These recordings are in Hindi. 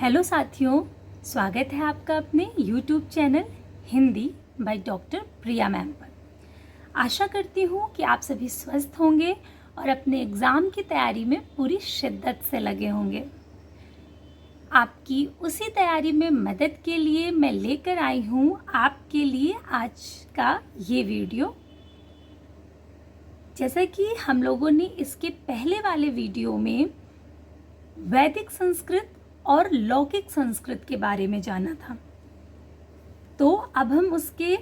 हेलो साथियों, स्वागत है आपका अपने YouTube channel Hindi by doctor Priya ma'am पर। आशा करती हूँ कि आप सभी स्वस्थ होंगे और अपने एग्ज़ाम की तैयारी में पूरी शिद्दत से लगे होंगे। आपकी उसी तैयारी में मदद के लिए मैं लेकर आई हूँ आपके लिए आज का ये वीडियो। जैसा कि हम लोगों ने इसके पहले वाले वीडियो में वैदिक संस्कृत और लौकिक संस्कृत के बारे में जाना था, तो अब हम उसके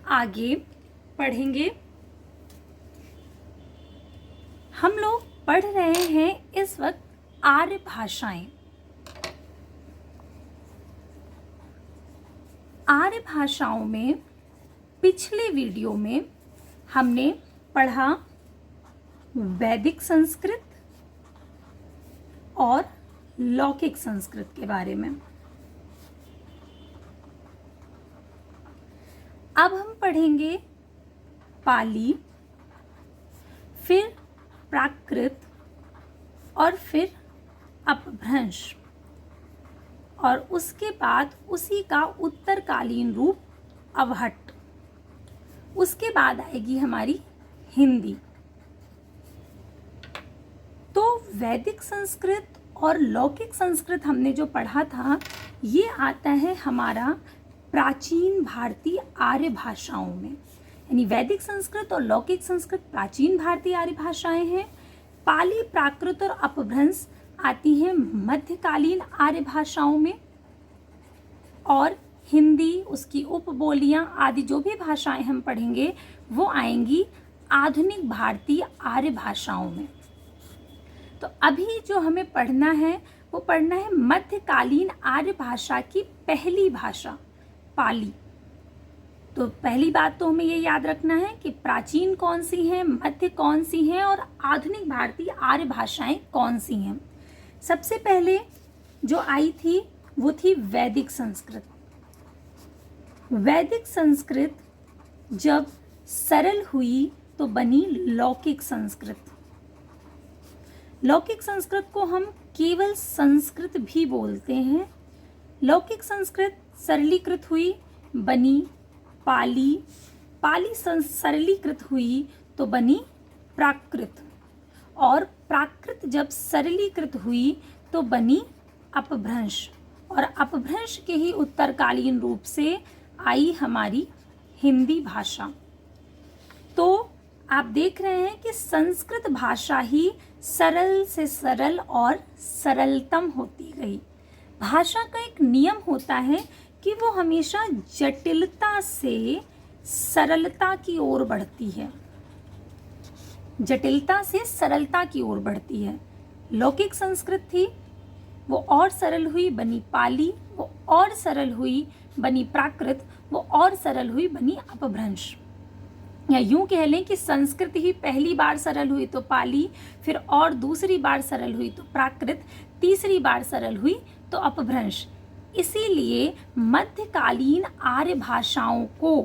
आगे पढ़ेंगे। हम लोग पढ़ रहे हैं इस वक्त आर्य भाषाएं। आर्य भाषाओं में पिछले वीडियो में हमने पढ़ा वैदिक संस्कृत और लौकिक संस्कृत के बारे में। अब हम पढ़ेंगे पाली, फिर प्राकृत और फिर अपभ्रंश, और उसके बाद उसी का उत्तरकालीन रूप अवहट्ट। उसके बाद आएगी हमारी हिंदी। तो वैदिक संस्कृत और लौकिक संस्कृत हमने जो पढ़ा था, ये आता है हमारा प्राचीन भारतीय आर्य भाषाओं में। यानी वैदिक संस्कृत और लौकिक संस्कृत प्राचीन भारतीय आर्य भाषाएं हैं। पाली, प्राकृत और अपभ्रंश आती हैं मध्यकालीन आर्य भाषाओं में, और हिंदी, उसकी उपबोलियां आदि जो भी भाषाएं हम पढ़ेंगे वो आएंगी आधुनिक भारतीय आर्य भाषाओं में। तो अभी जो हमें पढ़ना है वो पढ़ना है मध्यकालीन आर्य भाषा की पहली भाषा पाली। तो पहली बात तो हमें ये याद रखना है कि प्राचीन कौन सी हैं, मध्य कौन सी हैं और आधुनिक भारतीय आर्य भाषाएं कौन सी हैं। सबसे पहले जो आई थी वो थी वैदिक संस्कृत। वैदिक संस्कृत जब सरल हुई तो बनी लौकिक संस्कृत। लौकिक संस्कृत को हम केवल संस्कृत भी बोलते हैं। लौकिक संस्कृत सरलीकृत हुई, बनी पाली। पाली सरलीकृत हुई तो बनी प्राकृत, और प्राकृत जब सरलीकृत हुई तो बनी अपभ्रंश, और अपभ्रंश के ही उत्तरकालीन रूप से आई हमारी हिंदी भाषा। तो आप देख रहे हैं कि संस्कृत भाषा ही सरल से सरल और सरलतम होती गई। भाषा का एक नियम होता है कि वो हमेशा जटिलता से सरलता की ओर बढ़ती है। जटिलता से सरलता की ओर बढ़ती है। लौकिक संस्कृत थी, वो और सरल हुई, बनी पाली। वो और सरल हुई, बनी प्राकृत। वो और सरल हुई, बनी अपभ्रंश। या यूं कह लें कि संस्कृत ही पहली बार सरल हुई तो पाली, फिर और दूसरी बार सरल हुई तो प्राकृत, तीसरी बार सरल हुई तो अपभ्रंश। इसीलिए मध्यकालीन आर्य भाषाओं को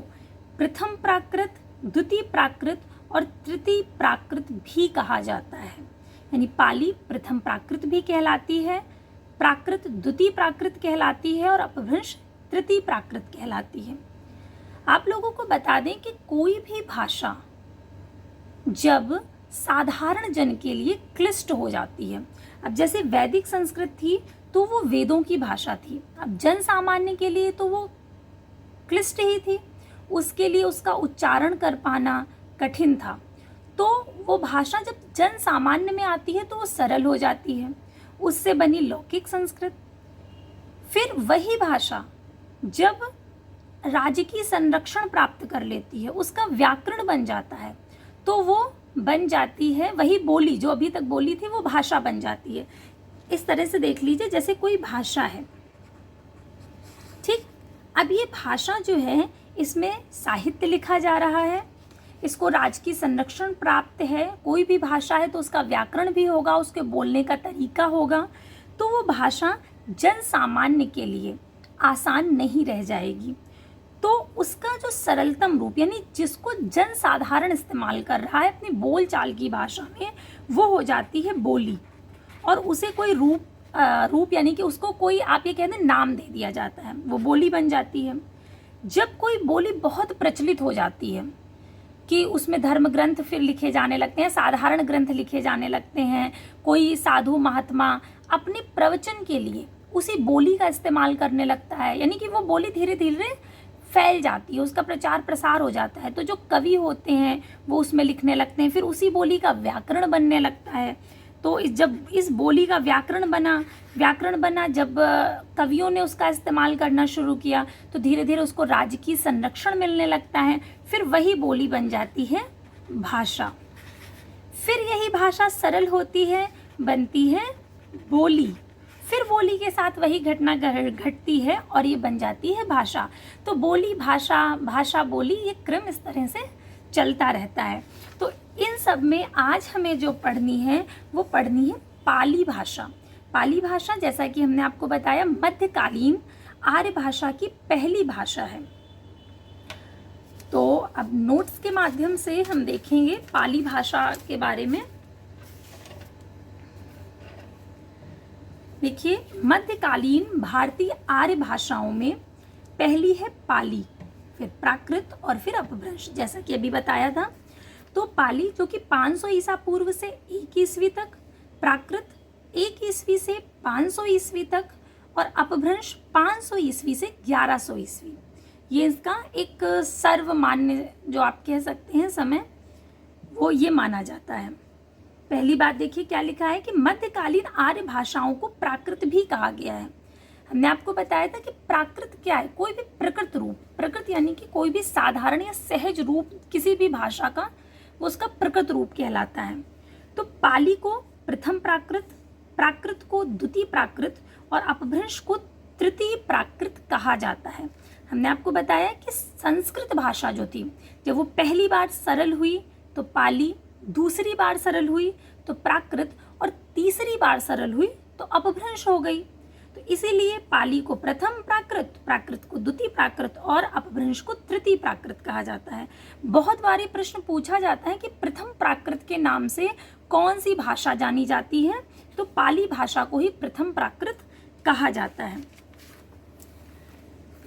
प्रथम प्राकृत, द्वितीय प्राकृत और तृतीय प्राकृत भी कहा जाता है। यानी पाली प्रथम प्राकृत भी कहलाती है, प्राकृत द्वितीय प्राकृत कहलाती है, और अपभ्रंश तृतीय प्राकृत कहलाती है। आप लोगों को बता दें कि कोई भी भाषा जब साधारण जन के लिए क्लिष्ट हो जाती है, अब जैसे वैदिक संस्कृत थी तो वो वेदों की भाषा थी, अब जन सामान्य के लिए तो वो क्लिष्ट ही थी, उसके लिए उसका उच्चारण कर पाना कठिन था। तो वो भाषा जब जन सामान्य में आती है तो वो सरल हो जाती है, उससे बनी लौकिक संस्कृत। फिर वही भाषा जब राजकीय संरक्षण प्राप्त कर लेती है, उसका व्याकरण बन जाता है, तो वो बन जाती है वही बोली जो अभी तक बोली थी, वो भाषा बन जाती है। इस तरह से देख लीजिए जैसे कोई भाषा है, ठीक। अब ये भाषा जो है इसमें साहित्य लिखा जा रहा है, इसको राजकीय संरक्षण प्राप्त है। कोई भी भाषा है तो उसका व्याकरण भी होगा, उसके बोलने का तरीका होगा, तो वो भाषा जन सामान्य के लिए आसान नहीं रह जाएगी। तो उसका जो सरलतम रूप, यानी जिसको जन साधारण इस्तेमाल कर रहा है अपनी बोल चाल की भाषा में, वो हो जाती है बोली, और उसे कोई रूप रूप यानी कि उसको कोई आप ये कहते हैं नाम दे दिया जाता है, वो बोली बन जाती है। जब कोई बोली बहुत प्रचलित हो जाती है कि उसमें धर्म ग्रंथ फिर लिखे जाने लगते हैं, साधारण ग्रंथ लिखे जाने लगते हैं, कोई साधु महात्मा अपने प्रवचन के लिए उसी बोली का इस्तेमाल करने लगता है, यानी कि वो बोली धीरे धीरे फैल जाती है, उसका प्रचार प्रसार हो जाता है। तो जो कवि होते हैं वो उसमें लिखने लगते हैं, फिर उसी बोली का व्याकरण बनने लगता है। तो जब इस बोली का व्याकरण बना जब कवियों ने उसका इस्तेमाल करना शुरू किया तो धीरे धीरे उसको राजकीय संरक्षण मिलने लगता है, फिर वही बोली बन जाती है भाषा। फिर यही भाषा सरल होती है, बनती है बोली, फिर बोली के साथ वही घटना घटती है और ये बन जाती है भाषा। तो बोली भाषा, भाषा बोली, ये क्रम इस तरह से चलता रहता है। तो इन सब में आज हमें जो पढ़नी है वो पढ़नी है पाली भाषा। पाली भाषा जैसा कि हमने आपको बताया मध्यकालीन आर्य भाषा की पहली भाषा है। तो अब नोट्स के माध्यम से हम देखेंगे पाली भाषा के बारे में। देखिए, मध्यकालीन भारतीय आर्य भाषाओं में पहली है पाली, फिर प्राकृत और फिर अपभ्रंश, जैसा कि अभी बताया था। तो पाली जो कि 500 ईसा पूर्व से 1 ईस्वी तक, प्राकृत 1 ईस्वी से 500 ईस्वी तक और अपभ्रंश 500 ईस्वी से 1100 ईस्वी, ये इसका एक सर्वमान्य जो आप कह सकते हैं समय, वो ये माना जाता है। पहली बात देखिए क्या लिखा है कि मध्यकालीन आर्य भाषाओं को प्राकृत भी कहा गया है। हमने आपको बताया था कि प्राकृत क्या है, कोई भी प्रकृत रूप, प्रकृत यानी कि कोई भी साधारण या सहज रूप किसी भी भाषा का, वो उसका प्रकृत रूप कहलाता है। तो पाली को प्रथम प्राकृत, प्राकृत को द्वितीय प्राकृत और अपभ्रंश को तृतीय प्राकृत कहा जाता है। हमने आपको बताया कि संस्कृत भाषा जो थी, जब वो पहली बार सरल हुई तो पाली, दूसरी बार सरल हुई तो प्राकृत और तीसरी बार सरल हुई तो अपभ्रंश हो गई। तो इसीलिए पाली को प्रथम प्राकृत, प्राकृत को द्वितीय प्राकृत और अपभ्रंश को तृतीय प्राकृत कहा जाता है। बहुत बार ये प्रश्न पूछा जाता है कि प्रथम प्राकृत के नाम से कौन सी भाषा जानी जाती है, तो पाली भाषा को ही प्रथम प्राकृत कहा जाता है।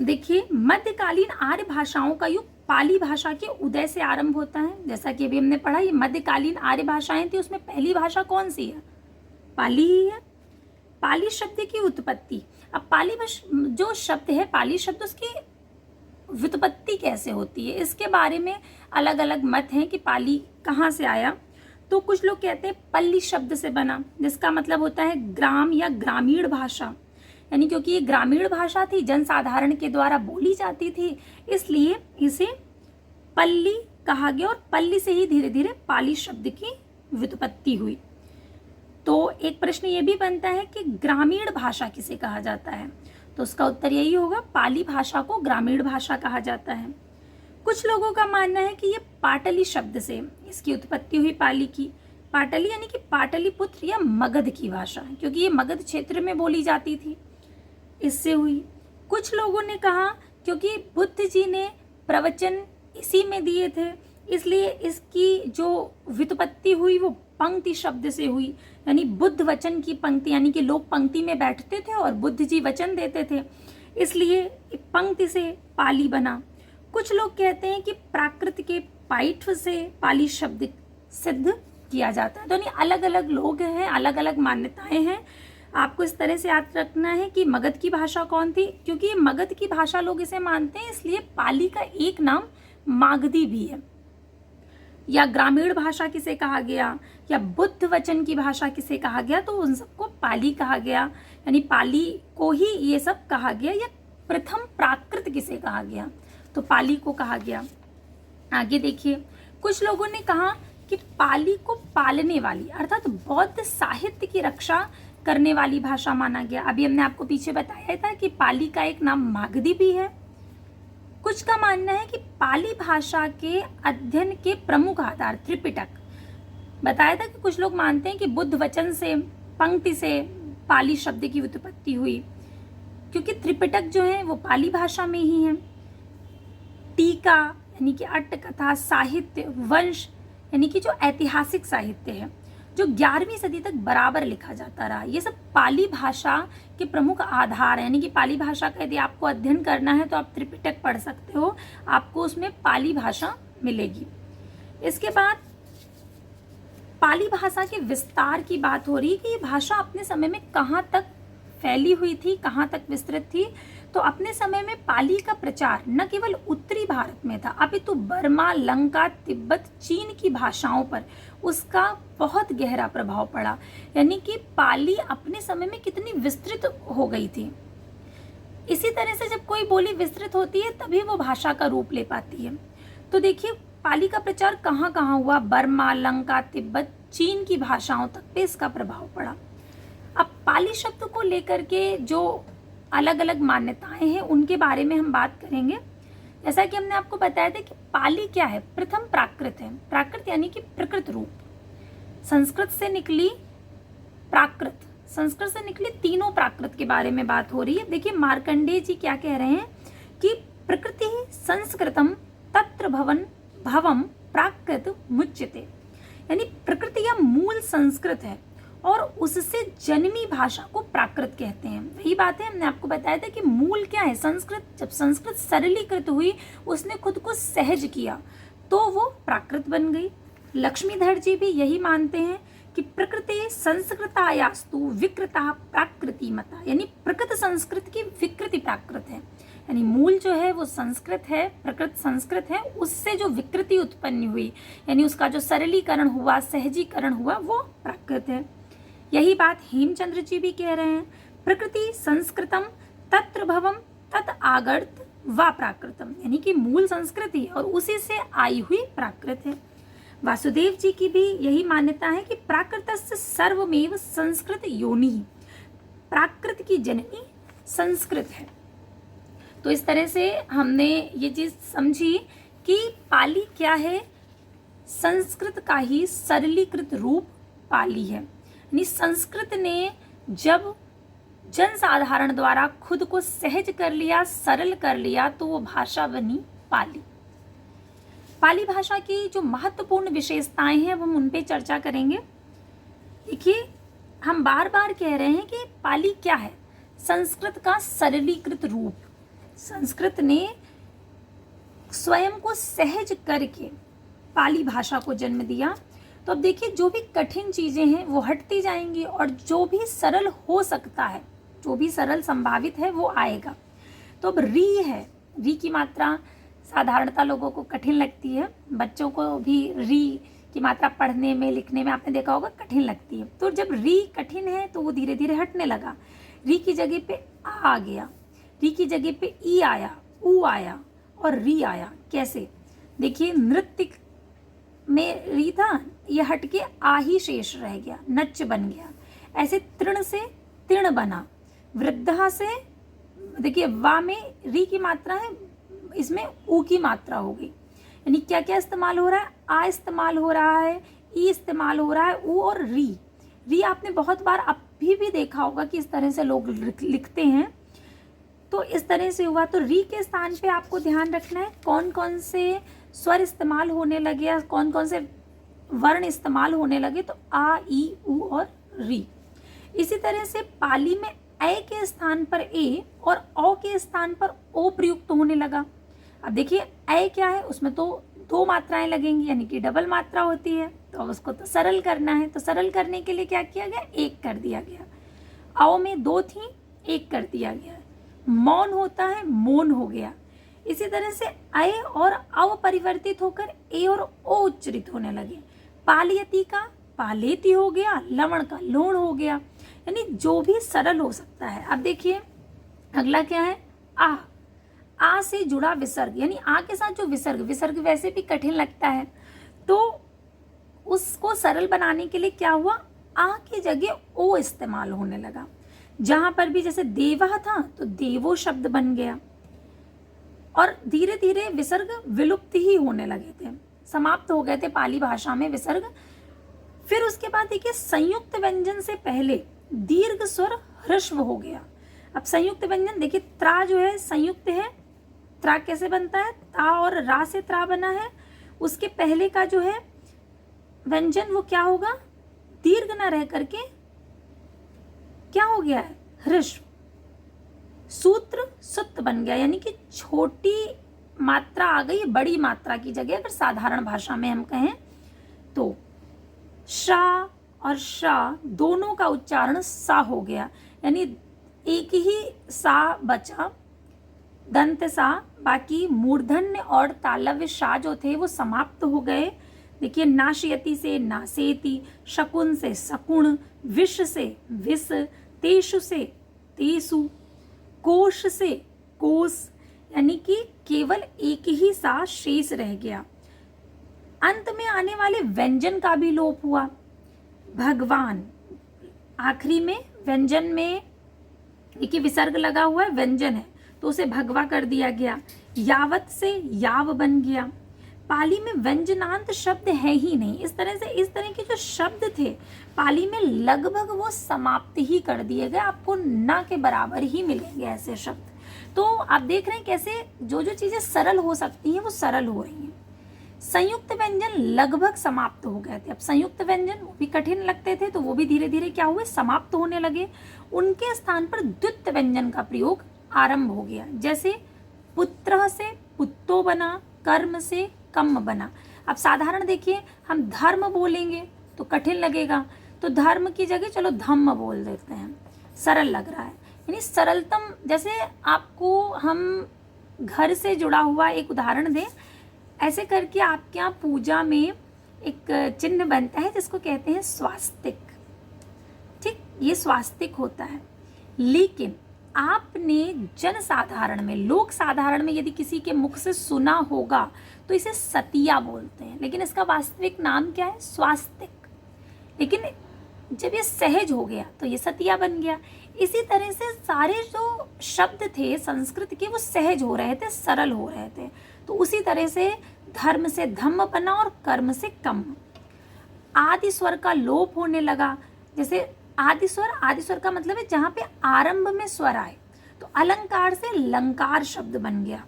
देखिए, मध्यकालीन आर्य भाषाओं का युग पाली भाषा के उदय से आरंभ होता है। जैसा कि अभी हमने पढ़ा, ये मध्यकालीन आर्य भाषाएं थी, उसमें पहली भाषा कौन सी है, पाली ही है। पाली शब्द की उत्पत्ति, अब पाली जो शब्द है, पाली शब्द, उसकी व्युत्पत्ति कैसे होती है, इसके बारे में अलग अलग मत हैं कि पाली कहाँ से आया। तो कुछ लोग कहते हैं पल्ली शब्द से बना, जिसका मतलब होता है ग्राम या ग्रामीण भाषा, यानी क्योंकि ये ग्रामीण भाषा थी, जनसाधारण के द्वारा बोली जाती थी, इसलिए इसे पल्ली कहा गया और पल्ली से ही धीरे धीरे पाली शब्द की व्युत्पत्ति हुई। तो एक प्रश्न ये भी बनता है कि ग्रामीण भाषा किसे कहा जाता है, तो उसका उत्तर यही होगा, पाली भाषा को ग्रामीण भाषा कहा जाता है। कुछ लोगों का मानना है कि ये पाटली शब्द से इसकी उत्पत्ति हुई, पाली की। पाटली यानी कि पाटलिपुत्र या मगध की भाषा, क्योंकि ये मगध क्षेत्र में बोली जाती थी, इससे हुई। कुछ लोगों ने कहा क्योंकि बुद्ध जी ने प्रवचन इसी में दिए थे, इसलिए इसकी जो व्युत्पत्ति हुई वो पंक्ति शब्द से हुई, यानी बुद्ध वचन की पंक्ति, यानी कि लोग पंक्ति में बैठते थे और बुद्ध जी वचन देते थे, इसलिए पंक्ति से पाली बना। कुछ लोग कहते हैं कि प्राकृत के पाइठव से पाली शब्द सिद्ध किया जाता है। तो यानी अलग अलग लोग हैं, अलग अलग मान्यताएं हैं। आपको इस तरह से याद रखना है कि मगध की भाषा कौन थी, क्योंकि ये मगध की भाषा लोग इसे मानते हैं, इसलिए पाली का एक नाम मागधी भी है। या ग्रामीण भाषा किसे कहा गया, या बुद्ध वचन की भाषा किसे कहा गया, तो उन सबको पाली कहा गया, यानी पाली को ही ये सब कहा गया। या प्रथम प्राकृत किसे कहा गया, तो पाली को कहा गया। आगे देखिए, कुछ लोगों ने कहा कि पाली को पालने वाली, अर्थात बौद्ध साहित्य की रक्षा करने वाली भाषा माना गया। अभी हमने आपको पीछे बताया था कि पाली का एक नाम मागधी भी है। कुछ का मानना है कि पाली भाषा के अध्ययन के प्रमुख आधार त्रिपिटक, बताया था कि कुछ लोग मानते हैं कि बुद्ध वचन से, पंक्ति से पाली शब्द की उत्पत्ति हुई, क्योंकि त्रिपिटक जो है वो पाली भाषा में ही है। टीका यानी कि अट्टकथा, साहित्य, वंश यानी कि जो ऐतिहासिक साहित्य है, जो 11वीं सदी तक बराबर लिखा जाता रहा। ये सब पाली भाषा के प्रमुख आधार हैं, यानी कि पाली भाषा का यदि आपको अध्ययन करना है तो आप त्रिपिटक पढ़ सकते हो, आपको उसमें पाली भाषा मिलेगी। इसके बाद पाली भाषा के विस्तार की बात हो रही है कि ये भाषा अपने समय में कहाँ तक फैली हुई थी, कहाँ तक विस्तृत थी। तो अपने समय में पाली का प्रचार न केवल उत्तरी भारत में था, अपितु बर्मा, लंका, तिब्बत, चीन की भाषाओं पर उसका बहुत गहरा प्रभाव पड़ा। यानी कि पाली अपने समय में कितनी विस्तृत हो गई थी। इसी तरह से जब कोई बोली विस्तृत होती है तभी वो भाषा का रूप ले पाती है। तो देखिए पाली का प्रचार कहाँ कहाँ हुआ, बर्मा, लंका, तिब्बत, चीन की भाषाओं तक पे इसका प्रभाव पड़ा। अब पाली शब्द को लेकर के जो अलग अलग मान्यताएं हैं उनके बारे में हम बात करेंगे। जैसा कि हमने आपको बताया था कि पाली क्या है, प्रथम प्राकृत है। प्राकृत यानी कि प्रकृत रूप। संस्कृत से निकली प्राकृत, संस्कृत से निकली तीनों प्राकृत के बारे में बात हो रही है। देखिए मार्कंडेय जी क्या कह रहे हैं कि प्रकृति संस्कृतम तत्र भवन भवम प्राकृत मुच्यते, यानी प्रकृति या मूल संस्कृत है और उससे जन्मी भाषा को प्राकृत कहते हैं। वही बात है, हमने आपको बताया था कि मूल क्या है, संस्कृत। जब संस्कृत सरलीकृत हुई, उसने खुद को सहज किया तो वो प्राकृत बन गई। लक्ष्मीधर जी भी यही मानते हैं कि प्रकृति संस्कृतायास्तु विकृता प्राकृति मता, यानी प्रकृत संस्कृत की विकृति प्राकृत है। यानी मूल जो है वो संस्कृत है, प्रकृत संस्कृत है, उससे जो विकृति उत्पन्न हुई यानी उसका जो सरलीकरण हुआ, सहजीकरण हुआ, वो प्राकृत है। यही बात हेमचंद्र जी भी कह रहे हैं, प्रकृति संस्कृतम तत्र भवम तत् आगर्त वा प्राकृतम, यानी कि मूल संस्कृत ही और उसी से आई हुई प्राकृत है। वासुदेव जी की भी यही मान्यता है कि प्राकृतस्य सर्वमेव संस्कृत योनि, प्राकृत की जननी संस्कृत है। तो इस तरह से हमने ये चीज समझी कि पाली क्या है, संस्कृत का ही सरलीकृत रूप पाली है। यानी संस्कृत ने जब जनसाधारण द्वारा खुद को सहज कर लिया, सरल कर लिया, तो वो भाषा बनी पाली। पाली भाषा की जो महत्वपूर्ण विशेषताएं हैं वो हम उन पे चर्चा करेंगे। देखिए हम बार बार कह रहे हैं कि पाली क्या है, संस्कृत का सरलीकृत रूप। संस्कृत ने स्वयं को सहज करके पाली भाषा को जन्म दिया। तो अब देखिए जो भी कठिन चीजें हैं वो हटती जाएंगी और जो भी सरल हो सकता है, जो भी सरल संभावित है वो आएगा। तो अब री है, री की मात्रा साधारणतः लोगों को कठिन लगती है, बच्चों को भी री की मात्रा पढ़ने में लिखने में आपने देखा होगा कठिन लगती है। तो जब री कठिन है तो वो धीरे धीरे हटने लगा। री की जगह पे आ गया, री की जगह पे ई आया, ऊ आया और री आया। कैसे, देखिए नृत्य में री था, ये हटके आ ही शेष रह गया, नच बन गया। ऐसे तृण से तीर्ण बना, वृद्धा से देखिए वा में री की मात्रा है, इसमें ऊ की मात्रा हो गई। यानी क्या क्या इस्तेमाल हो रहा है, आ इस्तेमाल हो रहा है, ई इस्तेमाल हो रहा है, ऊ और री। री आपने बहुत बार अभी भी देखा होगा कि इस तरह से लोग लिखते हैं, तो इस तरह से हुआ। तो री के स्थान पे आपको ध्यान रखना है कौन कौन से स्वर इस्तेमाल होने लगे या कौन कौन से वर्ण इस्तेमाल होने लगे। तो आ, ई, ऊ और री। इसी तरह से पाली में ए के स्थान पर ए और औ के स्थान पर ओ प्रयुक्त होने लगा। अब देखिए ए क्या है, उसमें तो दो मात्राएं लगेंगी, यानी कि डबल मात्रा होती है, तो अब उसको तो सरल करना है। तो सरल करने के लिए क्या किया गया, एक कर दिया गया। औ में दो थी, एक कर दिया गया। मौन होता है, मौन हो गया। इसी तरह से अय और अव परिवर्तित होकर ए और ओ उच्चरित होने लगे। पालयति का पालेति हो गया, लवण का लोण हो गया। यानी जो भी सरल हो सकता है। अब देखिए अगला क्या है, आ से जुड़ा विसर्ग, यानी आ के साथ जो विसर्ग, विसर्ग वैसे भी कठिन लगता है, तो उसको सरल बनाने के लिए क्या हुआ, आ की जगह ओ इस्तेमाल होने लगा। जहां पर भी जैसे देवा था तो देवो शब्द बन गया और धीरे धीरे विसर्ग विलुप्त ही होने लगे थे, समाप्त हो गए थे पाली भाषा में विसर्ग। फिर उसके बाद देखिए संयुक्त व्यंजन से पहले दीर्घ स्वर ह्रस्व हो गया। अब संयुक्त व्यंजन देखिए त्रा जो है संयुक्त है, त्रा कैसे बनता है, ता और रा से त्रा बना है। उसके पहले का जो है व्यंजन वो क्या होगा, दीर्घ ना रह करके क्या हो गया है, ह्रस्व। सूत्र सुत बन गया, यानी कि छोटी मात्रा आ गई बड़ी मात्रा की जगह। अगर साधारण भाषा में हम कहें तो शा और शा दोनों का उच्चारण सा हो गया, यानी एक ही सा बचा, दंत सा। बाकी मूर्धन्य और तालव्य शा जो थे वो समाप्त हो गए। देखिए, नाशयति से नासेति, शकुन से सकुण, विष से विष, तेषु से तेसु, कोश से कोस, यानी कि केवल एक ही सा शेष रह गया। अंत में आने वाले व्यंजन का भी लोप हुआ। भगवान, आखिरी में व्यंजन में देखिए विसर्ग लगा हुआ है, व्यंजन है तो उसे भगवा कर दिया गया। यावत से याव बन गया। पाली में व्यंजनांत शब्द है ही नहीं। इस तरह के जो शब्द थे पाली में लगभग वो समाप्त ही कर दिए गए। आपको ना के बराबर ही मिलेंगे ऐसे शब्द। तो आप देख रहे हैं कैसे जो जो चीजें सरल हो सकती हैं वो सरल हो रही हैं। संयुक्त व्यंजन लगभग समाप्त हो गए थे। अब संयुक्त व्यंजन वो भी कठिन लगते थे तो वो भी धीरे धीरे क्या हुए, समाप्त होने लगे। उनके स्थान पर द्वित्व व्यंजन का प्रयोग आरंभ हो गया। जैसे पुत्र से पुत्तो बना, कर्म से कम बना। अब साधारण देखिए, हम धर्म बोलेंगे तो कठिन लगेगा, तो धर्म की जगह चलो धम्म बोल देते हैं, सरल लग रहा है। यानी सरलतम, जैसे आपको हम घर से जुड़ा हुआ एक उदाहरण दें, ऐसे करके आपके यहाँ पूजा में एक चिन्ह बनता है जिसको कहते हैं स्वास्तिक। ठीक, ये स्वास्तिक होता है। लेकिन आपने जनसाधारण में, लोक साधारण में यदि किसी के मुख से सुना होगा तो इसे सतिया बोलते हैं, लेकिन इसका वास्तविक नाम क्या है, स्वास्तिक। लेकिन जब ये सहज हो गया तो ये सतिया बन गया। इसी तरह से सारे जो शब्द थे संस्कृत के वो सहज हो रहे थे, सरल हो रहे थे। तो उसी तरह से धर्म से धम्म बना और कर्म से कम। आदि स्वर का लोप होने लगा। जैसे आदि स्वर का मतलब है जहां पे आरंभ में स्वर आए, तो अलंकार से लंकार शब्द बन गया।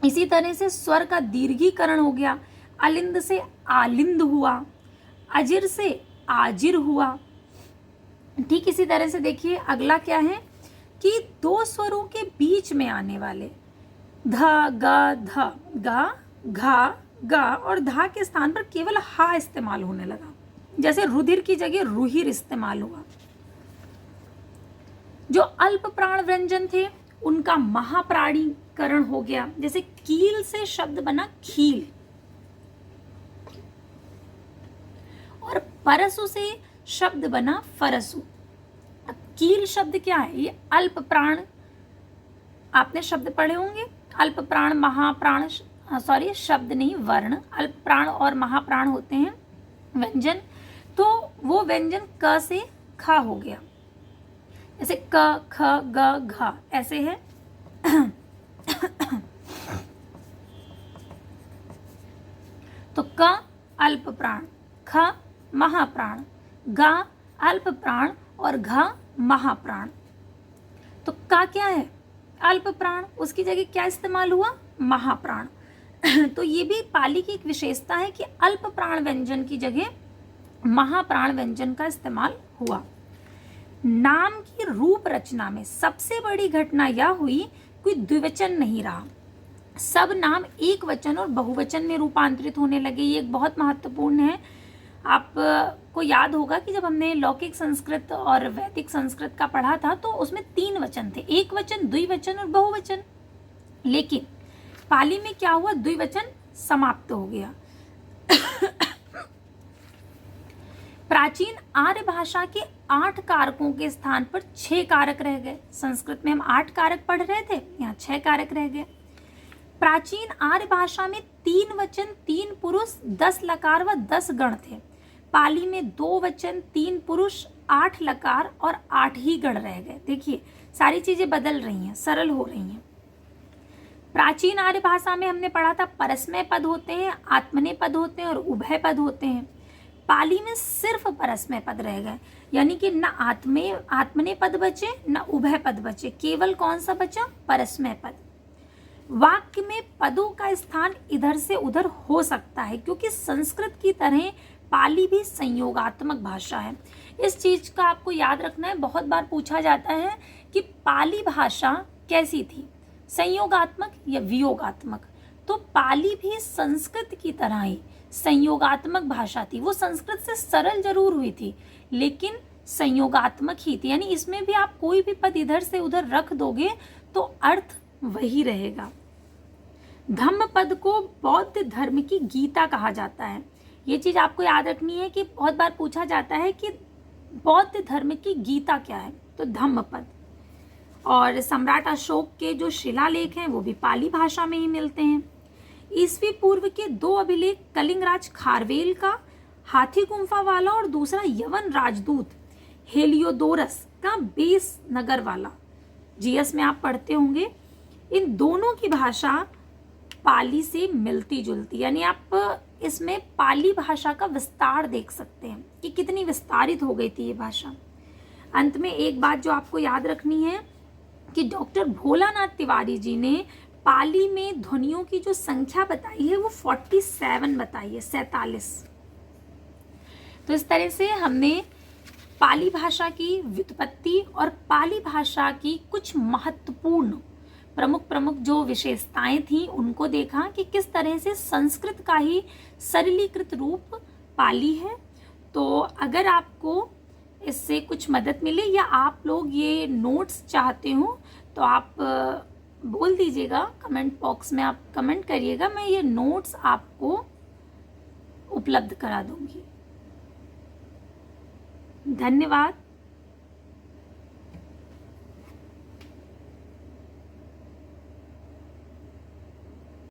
इसी तरह से स्वर का दीर्घीकरण हो गया। अलिंद से आलिंद हुआ, अजिर से आजिर हुआ। ठीक इसी तरह से देखिए अगला क्या है कि दो स्वरों के बीच में आने वाले ध ग ध, गा घा गा और धा के स्थान पर केवल हा इस्तेमाल होने लगा। जैसे रुधिर की जगह रुहिर इस्तेमाल हुआ। जो अल्प प्राण व्यंजन थे उनका महाप्राणीकरण हो गया। जैसे कील से शब्द बना खील, और परसु से शब्द बना फरसु। अब कील शब्द क्या है, ये अल्प प्राण, आपने शब्द पढ़े होंगे, अल्प प्राण महाप्राण, सॉरी शब्द नहीं वर्ण, अल्प प्राण और महाप्राण होते हैं व्यंजन। तो वो व्यंजन क से ख हो गया। जैसे क ख ग घ ऐसे है। तो क अल्प प्राण, ख महाप्राण, गा अल्प प्राण और घ महाप्राण। तो का क्या है, अल्प प्राण, उसकी जगह क्या इस्तेमाल हुआ, महाप्राण। तो ये भी पाली की एक विशेषता है कि अल्प प्राण व्यंजन की जगह महाप्राण व्यंजन का इस्तेमाल हुआ। नाम की रूप रचना में सबसे बड़ी घटना यह हुई कोई द्विवचन नहीं रहा, सब नाम एक वचन और बहुवचन में रूपांतरित होने लगे। ये एक बहुत महत्वपूर्ण है। आपको याद होगा कि जब हमने लौकिक संस्कृत और वैदिक संस्कृत का पढ़ा था तो उसमें 3 वचन थे, एक वचन, द्विवचन और बहुवचन। लेकिन पाली में क्या हुआ, द्विवचन समाप्त हो गया। प्राचीन आर्य भाषा के 8 कारकों के स्थान पर 6 कारक रह गए। संस्कृत में हम 8 कारक पढ़ रहे थे, यहाँ 6 कारक रह गए। प्राचीन आर्य भाषा में 3 वचन, 3 पुरुष, 10 लकार व 10 गण थे। पाली में 2 वचन, 3 पुरुष, 8 लकार और 8 ही गण रह गए। देखिए सारी चीजें बदल रही हैं, सरल हो रही हैं। प्राचीन आर्य भाषा में हमने पढ़ा था परस्मय पद होते हैं, आत्मनेय पद होते हैं और उभय पद होते हैं। पाली में सिर्फ परस्मय पद रह गए, यानी कि न आत्मनेय पद बचे न उभय पद बचे, केवल कौन सा बचा, परस्मय पद। वाक्य में पदों का स्थान इधर से उधर हो सकता है क्योंकि संस्कृत की तरह पाली भी संयोगात्मक भाषा है। इस चीज का आपको याद रखना है, बहुत बार पूछा जाता है कि पाली भाषा कैसी थी, संयोगात्मक या वियोगात्मक। तो पाली भी संस्कृत की तरह ही संयोगात्मक भाषा थी। वो संस्कृत से सरल जरूर हुई थी लेकिन संयोगात्मक ही थी, यानी इसमें भी आप कोई भी पद इधर से उधर रख दोगे तो अर्थ वही रहेगा। धम्म पद को बौद्ध धर्म की गीता कहा जाता है। ये चीज आपको याद रखनी है कि बहुत बार पूछा जाता है कि बौद्ध धर्म की गीता क्या है, तो धम्म पद। और सम्राट अशोक के जो शिलालेख हैं वो भी पाली भाषा में ही मिलते हैं। ईसवी पूर्व के 2 अभिलेख कलिंगराज खारवेल का हाथी गुम्फा वाला और दूसरा यवन राजदूत हेलियोडोरस का बेस नगर वाला, जीएस में आप पढ़ते होंगे, इन दोनों की भाषा पाली से मिलती जुलती, यानी आप इसमें पाली भाषा का विस्तार देख सकते हैं कि कितनी विस्तारित हो गई थी ये भाषा। अंत में एक बात जो आपको याद रखनी है कि डॉक्टर भोलानाथ तिवारी जी ने पाली में ध्वनियों की जो संख्या बताई है वो 47 बताई है, 47। तो इस तरह से हमने पाली भाषा की व्युत्पत्ति और पाली भाषा की कुछ महत्वपूर्ण प्रमुख जो विशेषताएं थी उनको देखा कि किस तरह से संस्कृत का ही सरलीकृत रूप पाली है। तो अगर आपको इससे कुछ मदद मिले या आप लोग ये नोट्स चाहते हो तो आप बोल दीजिएगा, कमेंट बॉक्स में आप कमेंट करिएगा, मैं ये नोट्स आपको उपलब्ध करा दूंगी। धन्यवाद।